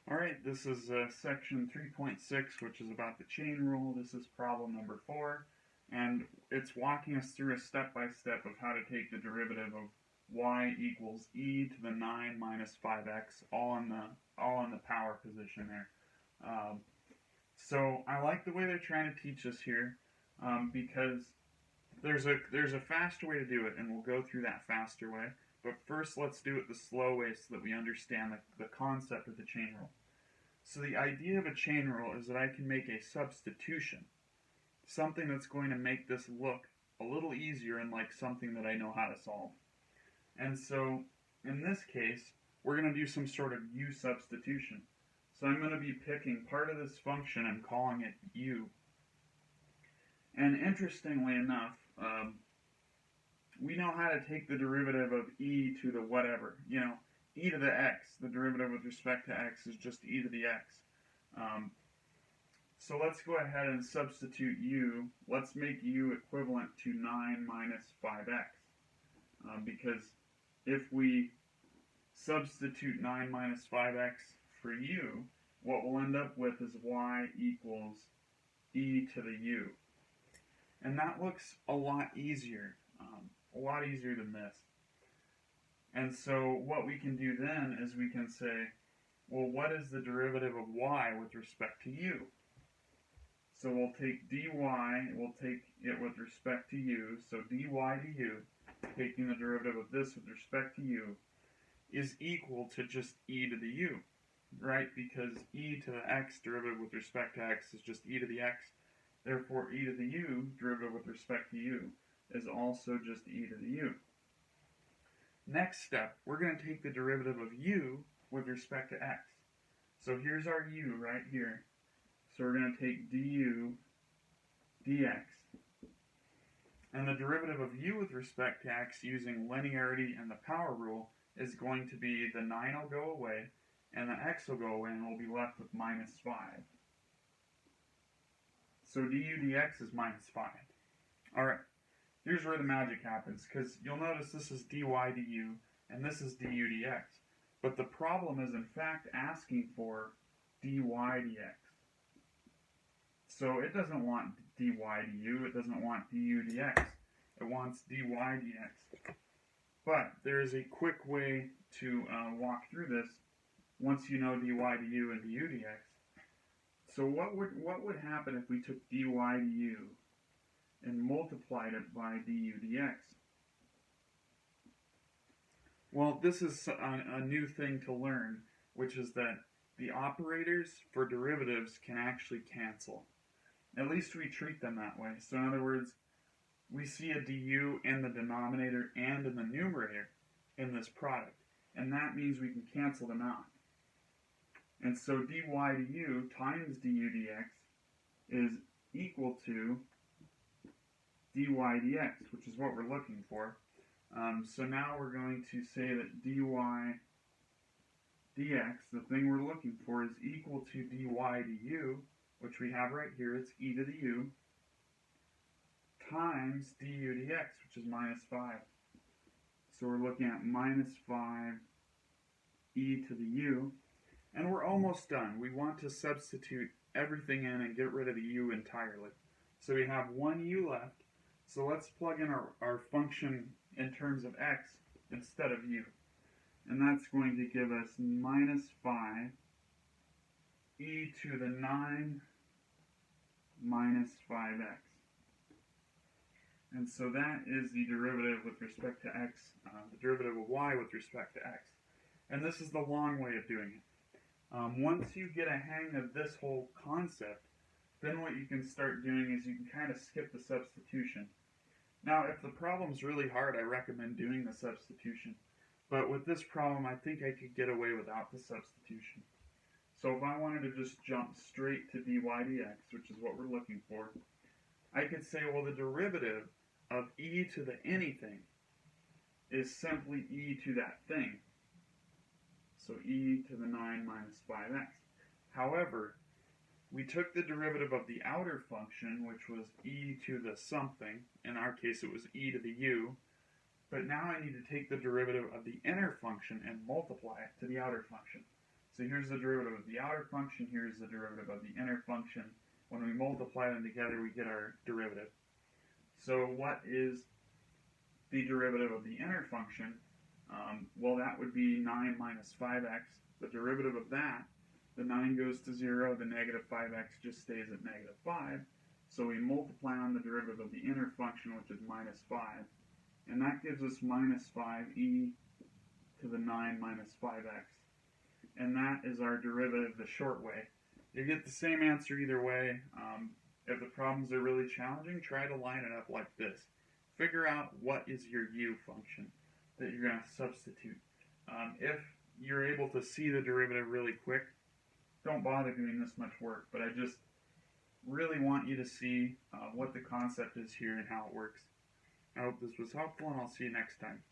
Alright, this is section 3.6, which is about the chain rule. This is problem number 4, and it's walking us through a step-by-step of how to take the derivative of y equals e to the 9 minus 5x, all in the power position there. So I like the way they're trying to teach us here, because there's a faster way to do it, and we'll go through that faster way. But first, let's do it the slow way so that we understand the concept of the chain rule. So the idea of a chain rule is that I can make a substitution, something that's going to make this look a little easier and like something that I know how to solve. And so in this case, we're going to do some sort of u substitution. So I'm going to be picking part of this function and calling it u. And interestingly enough, we know how to take the derivative of e to the whatever. E to the x, the derivative with respect to x is just e to the x. So let's go ahead and substitute u. Let's make u equivalent to 9 minus 5x. Because if we substitute 9 minus 5x for u, what we'll end up with is y equals e to the u. And that looks a lot easier than this. And so what we can do then is we can say, well, what is the derivative of y with respect to u? So we'll take dy, we'll take it with respect to u, so dy du, taking the derivative of this with respect to u, is equal to just e to the u, right? Because e to the x derivative with respect to x is just e to the x. Therefore, e to the u derivative with respect to u is also just e to the u. Next step, we're going to take the derivative of u with respect to x. So here's our u right here. So we're going to take du dx. And the derivative of u with respect to x using linearity and the power rule is going to be the 9 will go away, and the x will go away, and we'll be left with minus 5. So du dx is minus 5. Alright. Here's where the magic happens, because you'll notice this is dy du, and this is du dx. But the problem is, in fact, asking for dy dx. So it doesn't want dy du, it doesn't want du dx. It wants dy dx. But there is a quick way to walk through this once you know dy du and du dx. So what would happen if we took dy du and multiplied it by du dx? Well, this is a new thing to learn, which is that the operators for derivatives can actually cancel. At least we treat them that way. So in other words, we see a du in the denominator and in the numerator in this product. And that means we can cancel them out. And so dy du times du dx is equal to dy dx, which is what we're looking for. So now we're going to say that dy dx, the thing we're looking for, is equal to dy du, which we have right here, it's e to the u, times du dx, which is minus 5. So we're looking at minus 5 e to the u, and we're almost done. We want to substitute everything in and get rid of the u entirely. So we have one u left. So let's plug in our function in terms of x instead of u. And that's going to give us minus 5 e to the 9 minus 5x. And so that is the derivative with respect to x, the derivative of y with respect to x. And this is the long way of doing it. Once you get a hang of this whole concept, then what you can start doing is you can kind of skip the substitution. Now, if the problem's really hard, I recommend doing the substitution. But with this problem, I think I could get away without the substitution. So if I wanted to just jump straight to dy dx, which is what we're looking for, I could say, well, the derivative of e to the anything is simply e to that thing. So e to the 9 minus 5x. However, we took the derivative of the outer function, which was e to the something. In our case, it was e to the u. But now I need to take the derivative of the inner function and multiply it to the outer function. So here's the derivative of the outer function, here's the derivative of the inner function. When we multiply them together, we get our derivative. So what is the derivative of the inner function? Well, that would be 9 minus 5x. The derivative of that, the 9 goes to 0, the negative 5x just stays at negative 5. So we multiply on the derivative of the inner function, which is minus 5. And that gives us minus 5e to the 9 minus 5x. And that is our derivative the short way. You get the same answer either way. If the problems are really challenging, try to line it up like this. Figure out what is your u function that you're going to substitute. If you're able to see the derivative really quick, don't bother doing this much work, but I just really want you to see what the concept is here and how it works. I hope this was helpful, and I'll see you next time.